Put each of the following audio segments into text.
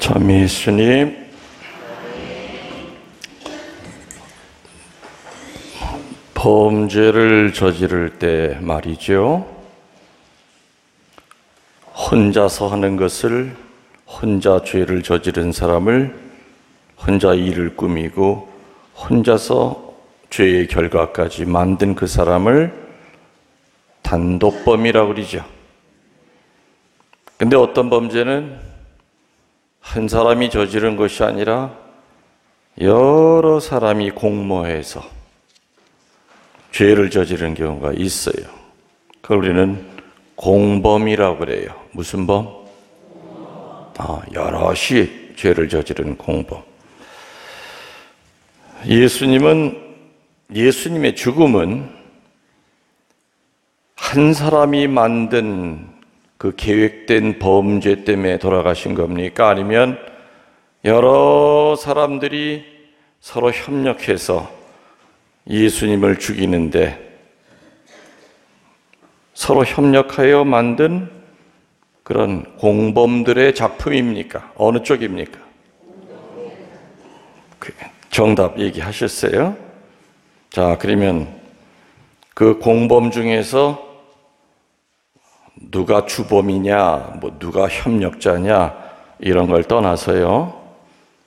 참 예수님, 범죄를 저지를 때 말이죠, 혼자서 하는 것을, 혼자 죄를 저지른 사람을 혼자 일을 꾸미고 혼자서 죄의 결과까지 만든 그 사람을 단독범이라고 그러죠. 근데 어떤 범죄는 한 사람이 저지른 것이 아니라 여러 사람이 공모해서 죄를 저지른 경우가 있어요. 그걸 우리는 공범이라고 그래요. 무슨 범? 여럿이 죄를 저지른 공범. 예수님의 죽음은 한 사람이 만든 그 계획된 범죄 때문에 돌아가신 겁니까? 아니면 여러 사람들이 서로 협력해서 예수님을 죽이는데 서로 협력하여 만든 그런 공범들의 작품입니까? 어느 쪽입니까? 정답 얘기하셨어요? 자, 그러면 그 공범 중에서 누가 주범이냐, 누가 협력자냐, 이런 걸 떠나서요,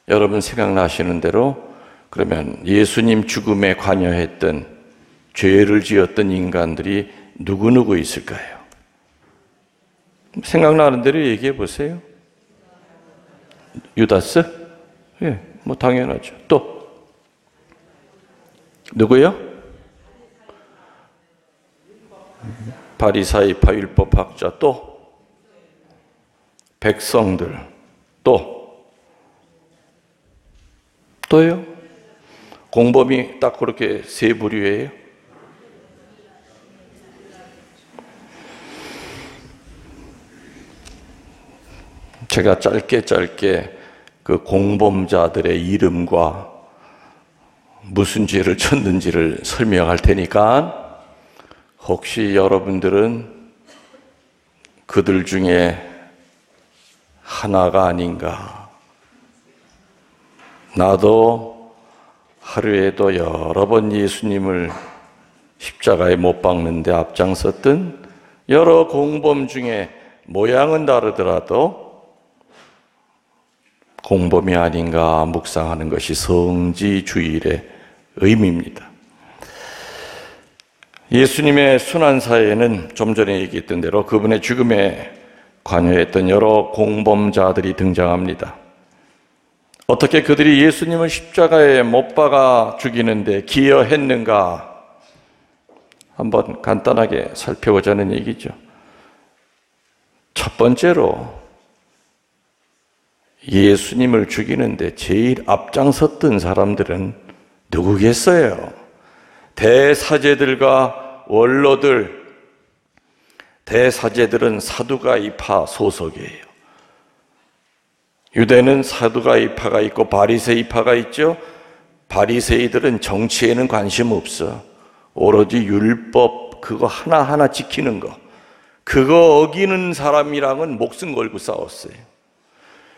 여러분 생각나시는 대로 그러면 예수님 죽음에 관여했던, 죄를 지었던 인간들이 누구누구 있을까요? 생각나는 대로 얘기해 보세요. 유다스? 예, 당연하죠. 또 누구요? 바리사이파 율법학자, 또 백성들, 또요? 공범이 딱 그렇게 세 부류예요? 제가 짧게 그 공범자들의 이름과 무슨 죄를 졌는지를 설명할 테니까 혹시 여러분들은 그들 중에 하나가 아닌가. 나도 하루에도 여러 번 예수님을 십자가에 못 박는데 앞장섰던 여러 공범 중에 모양은 다르더라도 공범이 아닌가 묵상하는 것이 성지주일의 의미입니다. 예수님의 순환사에는 좀 전에 얘기했던 대로 그분의 죽음에 관여했던 여러 공범자들이 등장합니다. 어떻게 그들이 예수님을 십자가에 못 박아 죽이는데 기여했는가? 한번 간단하게 살펴보자는 얘기죠. 첫 번째로 예수님을 죽이는데 제일 앞장섰던 사람들은 누구겠어요? 대사제들과 원로들. 대사제들은 사두가이파 소속이에요. 유대는 사두가이파가 있고 바리새이파가 있죠. 바리새이들은 정치에는 관심 없어. 오로지 율법 그거 하나하나 지키는 거, 그거 어기는 사람이랑은 목숨 걸고 싸웠어요.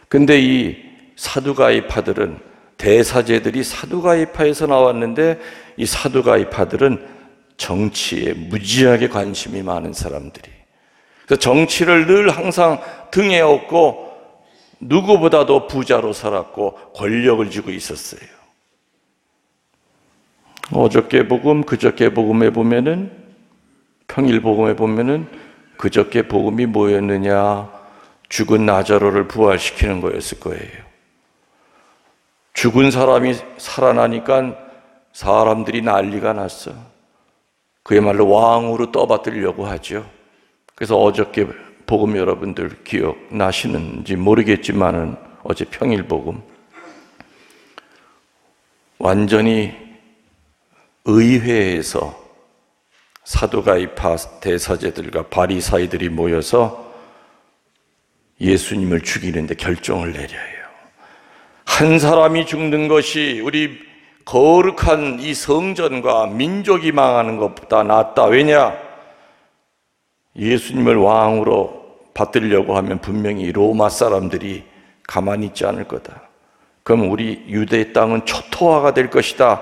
근데 이 사두가이파들은, 대사제들이 사두가이파에서 나왔는데 이 사두가이파들은 정치에 무지하게 관심이 많은 사람들이, 그래서 정치를 늘 항상 등에 업고 누구보다도 부자로 살았고 권력을 쥐고 있었어요. 어저께 복음, 그저께 복음에 보면은, 평일 복음에 보면은 그저께 복음이 뭐였느냐? 죽은 나자로를 부활시키는 거였을 거예요. 죽은 사람이 살아나니까 사람들이 난리가 났어. 그야말로 왕으로 떠받들려고 하죠. 그래서 어저께 복음 여러분들 기억나시는지 모르겠지만은 어제 평일 복음 완전히 의회에서 사두가이파 대사제들과 바리사이들이 모여서 예수님을 죽이는데 결정을 내려요. 한 사람이 죽는 것이 우리 거룩한 이 성전과 민족이 망하는 것보다 낫다. 왜냐? 예수님을 왕으로 받들려고 하면 분명히 로마 사람들이 가만히 있지 않을 거다. 그럼 우리 유대 땅은 초토화가 될 것이다.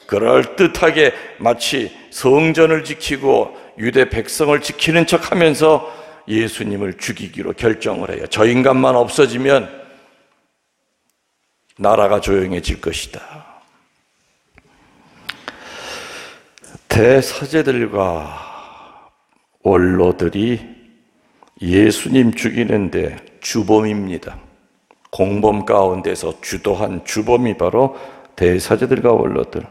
그럴듯하게 마치 성전을 지키고 유대 백성을 지키는 척하면서 예수님을 죽이기로 결정을 해요. 저 인간만 없어지면 나라가 조용해질 것이다. 대사제들과 원로들이 예수님 죽이는데 주범입니다. 공범 가운데서 주도한 주범이 바로 대사제들과 원로들.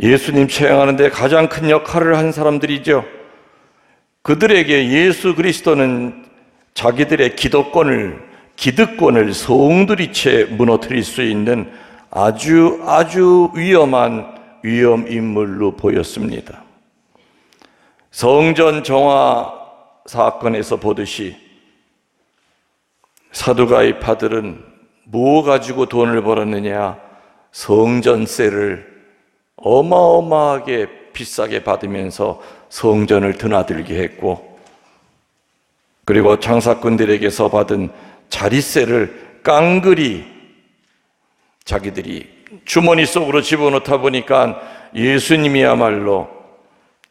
예수님 처형하는데 가장 큰 역할을 한 사람들이죠. 그들에게 예수 그리스도는 자기들의 기득권을 송두리째 무너뜨릴 수 있는 아주 위험한 위험 인물로 보였습니다. 성전 정화 사건에서 보듯이 사두가이파들은 뭐 가지고 돈을 벌었느냐? 성전세를 어마어마하게 비싸게 받으면서 성전을 드나들게 했고, 그리고 장사꾼들에게서 받은 자릿세를 깡그리 자기들이 주머니 속으로 집어넣다 보니까 예수님이야말로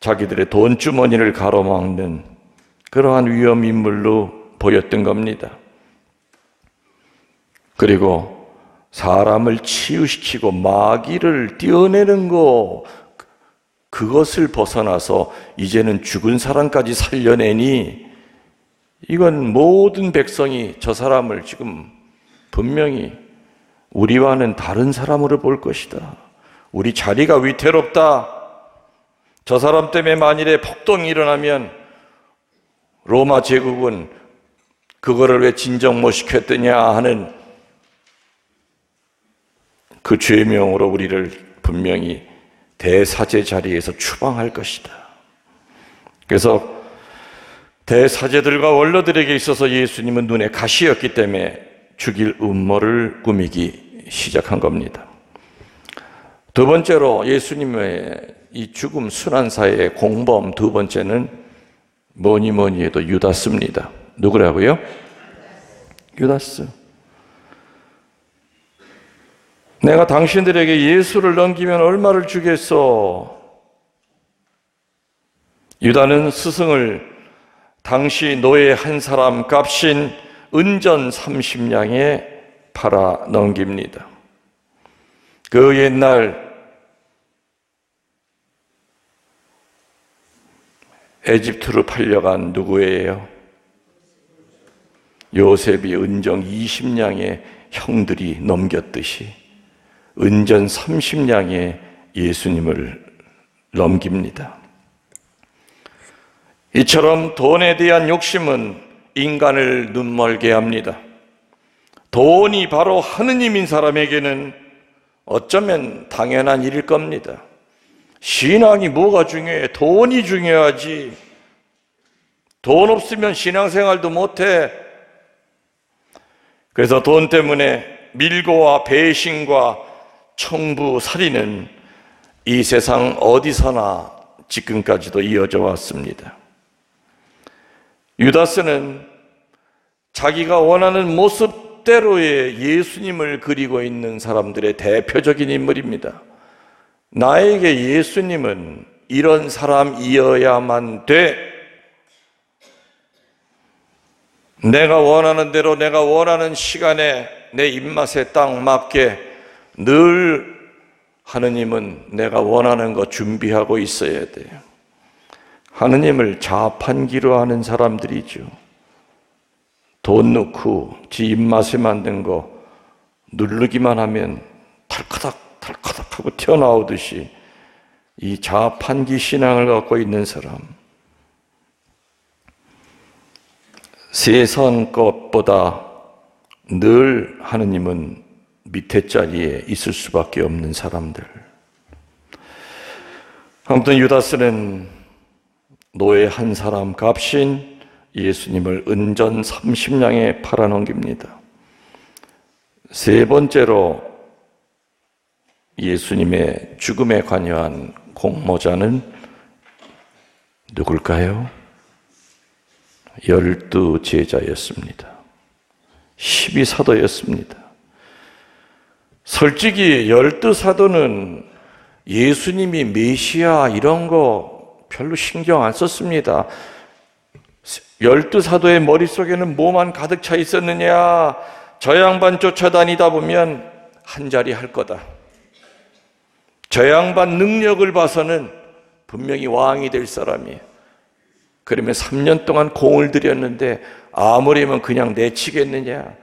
자기들의 돈주머니를 가로막는 그러한 위험 인물로 보였던 겁니다. 그리고 사람을 치유시키고 마귀를 떼어내는 거, 그것을 벗어나서 이제는 죽은 사람까지 살려내니 이건 모든 백성이 저 사람을 지금 분명히 우리와는 다른 사람으로 볼 것이다. 우리 자리가 위태롭다. 저 사람 때문에 만일에 폭동이 일어나면 로마 제국은 그거를 왜 진정 못 시켰더냐 하는 그 죄명으로 우리를 분명히 대사제 자리에서 추방할 것이다. 그래서 대사제들과 원로들에게 있어서 예수님은 눈에 가시였기 때문에 죽일 음모를 꾸미기 시작한 겁니다. 두 번째로 예수님의 이 죽음 순환사의 공범 두 번째는 뭐니 해도 유다스입니다. 누구라고요? 유다스. 내가 당신들에게 예수를 넘기면 얼마를 주겠소? 유다는 스승을 당시 노예 한 사람 값인 은전 30냥에 팔아 넘깁니다. 그 옛날 에집트로 팔려간 누구예요? 요셉이 은정 20냥에 형들이 넘겼듯이 은전 30냥에 예수님을 넘깁니다. 이처럼 돈에 대한 욕심은 인간을 눈멀게 합니다. 돈이 바로 하느님인 사람에게는 어쩌면 당연한 일일 겁니다. 신앙이 뭐가 중요해? 돈이 중요하지. 돈 없으면 신앙생활도 못해. 그래서 돈 때문에 밀고와 배신과 청부, 살인은 이 세상 어디서나 지금까지도 이어져 왔습니다. 유다스는 자기가 원하는 모습대로의 예수님을 그리고 있는 사람들의 대표적인 인물입니다. 나에게 예수님은 이런 사람이어야만 돼. 내가 원하는 대로 내가 원하는 시간에 내 입맛에 딱 맞게 늘 하느님은 내가 원하는 거 준비하고 있어야 돼요. 하느님을 자판기로 하는 사람들이죠. 돈 넣고 지 입맛에 만든 거 누르기만 하면 털커덕 하고 튀어나오듯이 이 자판기 신앙을 갖고 있는 사람, 세상 것보다 늘 하느님은 밑에 자리에 있을 수밖에 없는 사람들. 아무튼 유다스는 노예 한 사람 값인 예수님을 은전 30냥에 팔아넘깁니다. 세 번째로 예수님의 죽음에 관여한 공모자는 누굴까요? 12 제자였습니다. 12사도였습니다. 솔직히 12사도는 예수님이 메시아 이런 거 별로 신경 안 썼습니다. 12사도의 머릿속에는 뭐만 가득 차 있었느냐? 저 양반 쫓아다니다 보면 한 자리 할 거다. 저 양반 능력을 봐서는 분명히 왕이 될 사람이에요. 그러면 3년 동안 공을 들였는데 아무리면 그냥 내치겠느냐?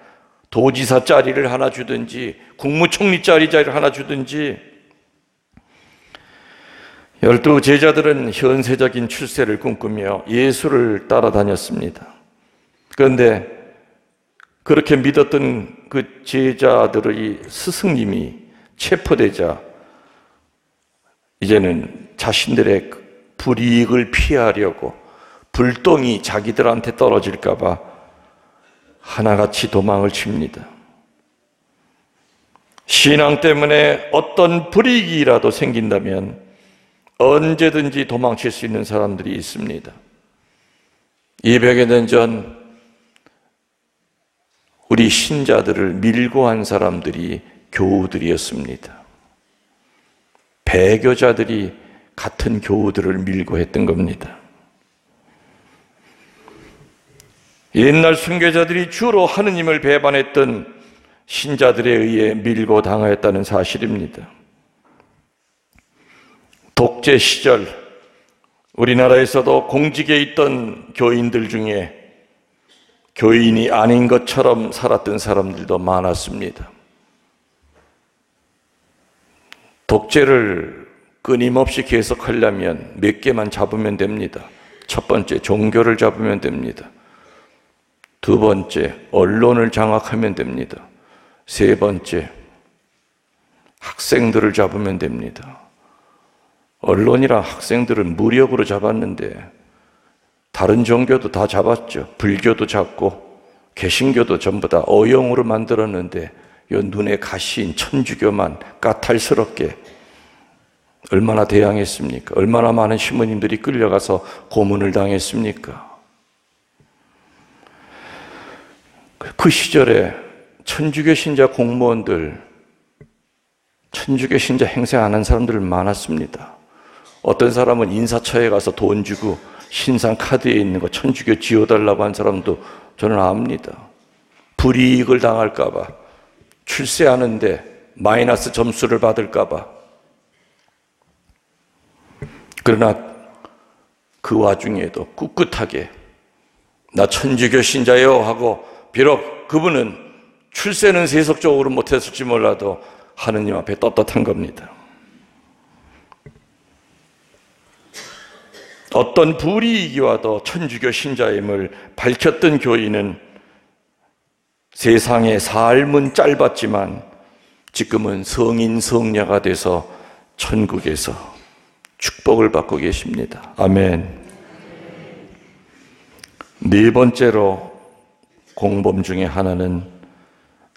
도지사 자리를 하나 주든지 국무총리 자리를 하나 주든지. 12 제자들은 현세적인 출세를 꿈꾸며 예수를 따라다녔습니다. 그런데 그렇게 믿었던 그 제자들의 스승님이 체포되자 이제는 자신들의 불이익을 피하려고 불똥이 자기들한테 떨어질까 봐 하나같이 도망을 칩니다. 신앙 때문에 어떤 불이익이라도 생긴다면 언제든지 도망칠 수 있는 사람들이 있습니다. 200여 년 전 우리 신자들을 밀고 한 사람들이 교우들이었습니다. 배교자들이 같은 교우들을 밀고 했던 겁니다. 옛날 순교자들이 주로 하느님을 배반했던 신자들에 의해 밀고 당하였다는 사실입니다. 독재 시절 우리나라에서도 공직에 있던 교인들 중에 교인이 아닌 것처럼 살았던 사람들도 많았습니다. 독재를 끊임없이 계속하려면 몇 개만 잡으면 됩니다. 첫 번째, 종교를 잡으면 됩니다. 두 번째, 언론을 장악하면 됩니다. 세 번째, 학생들을 잡으면 됩니다. 언론이랑 학생들을 무력으로 잡았는데 다른 종교도 다 잡았죠. 불교도 잡고 개신교도 전부 다 어용으로 만들었는데 요 눈에 가시인 천주교만 까탈스럽게 얼마나 대항했습니까? 얼마나 많은 신부님들이 끌려가서 고문을 당했습니까? 그 시절에 천주교 신자 공무원들, 천주교 신자 행세 안 한 사람들 많았습니다. 어떤 사람은 인사처에 가서 돈 주고 신상 카드에 있는 거 천주교 지워달라고 한 사람도 저는 압니다. 불이익을 당할까 봐, 출세하는데 마이너스 점수를 받을까 봐. 그러나 그 와중에도 꿋꿋하게 나 천주교 신자요 하고, 비록 그분은 출세는 세속적으로 못했을지 몰라도 하느님 앞에 떳떳한 겁니다. 어떤 불이익이 와도 천주교 신자임을 밝혔던 교인은 세상의 삶은 짧았지만 지금은 성인 성녀가 돼서 천국에서 축복을 받고 계십니다. 아멘. 네 번째로 공범 중에 하나는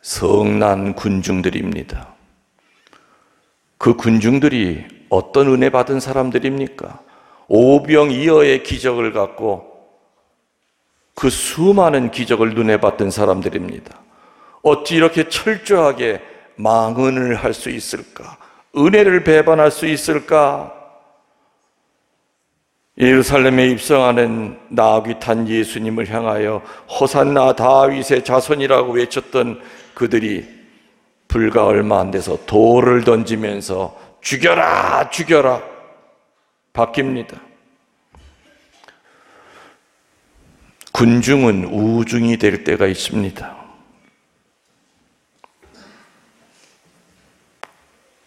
성난 군중들입니다. 그 군중들이 어떤 은혜 받은 사람들입니까? 오병이어의 기적을 갖고 그 수많은 기적을 눈에 봤던 사람들입니다. 어찌 이렇게 철저하게 망언을 할 수 있을까? 은혜를 배반할 수 있을까? 예루살렘에 입성하는 나귀 탄 예수님을 향하여 호산나 다윗의 자손이라고 외쳤던 그들이 불과 얼마 안 돼서 돌을 던지면서 죽여라 죽여라 바뀝니다. 군중은 우중이 될 때가 있습니다.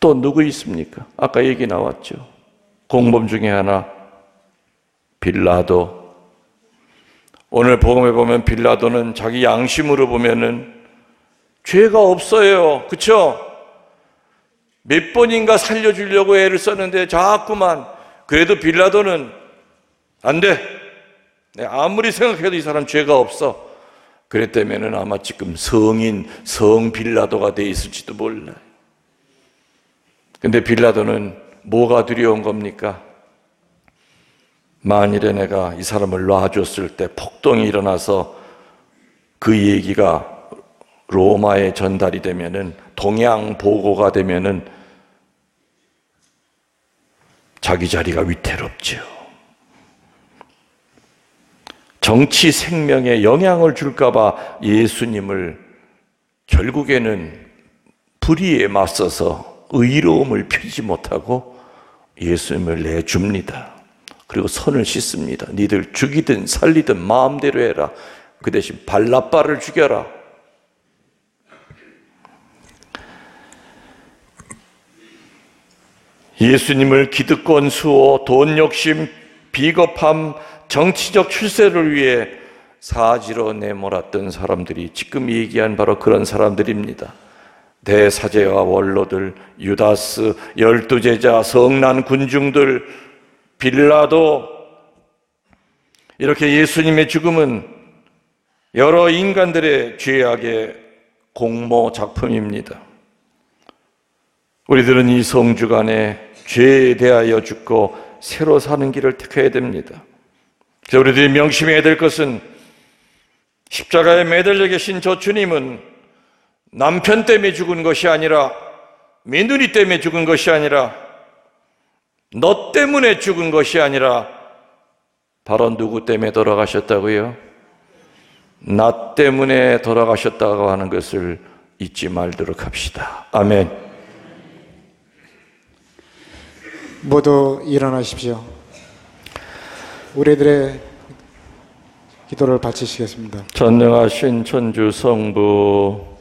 또 누구 있습니까? 아까 얘기 나왔죠. 공범 중에 하나 빌라도. 오늘 복음에 보면 빌라도는 자기 양심으로 보면은 죄가 없어요. 그렇죠? 몇 번인가 살려주려고 애를 썼는데 자꾸만. 그래도 빌라도는 안 돼. 아무리 생각해도 이 사람 죄가 없어. 그랬다면 아마 지금 성인 성 빌라도가 돼 있을지도 몰라요. 근데 빌라도는 뭐가 두려운 겁니까? 만일에 내가 이 사람을 놔줬을 때 폭동이 일어나서 그 얘기가 로마에 전달이 되면은, 동양 보고가 되면은 자기 자리가 위태롭죠. 정치 생명에 영향을 줄까봐 예수님을 결국에는 불의에 맞서서 의로움을 펴지 못하고 예수님을 내줍니다. 그리고 손을 씻습니다. 니들 죽이든 살리든 마음대로 해라. 그 대신 발라바를 죽여라. 예수님을 기득권 수호, 돈 욕심, 비겁함, 정치적 출세를 위해 사지로 내몰았던 사람들이 지금 얘기한 바로 그런 사람들입니다. 대사제와 원로들, 유다스, 12제자, 성난 군중들, 빌라도, 이렇게 예수님의 죽음은 여러 인간들의 죄악의 공모 작품입니다. 우리들은 이 성주간에 죄에 대하여 죽고 새로 사는 길을 택해야 됩니다. 그래서 우리들이 명심해야 될 것은, 십자가에 매달려 계신 저 주님은 남편 때문에 죽은 것이 아니라, 며느리 때문에 죽은 것이 아니라, 너 때문에 죽은 것이 아니라 바로 누구 때문에 돌아가셨다고요? 나 때문에 돌아가셨다고 하는 것을 잊지 말도록 합시다. 아멘. 모두 일어나십시오. 우리들의 기도를 바치시겠습니다. 전능하신 천주 성부,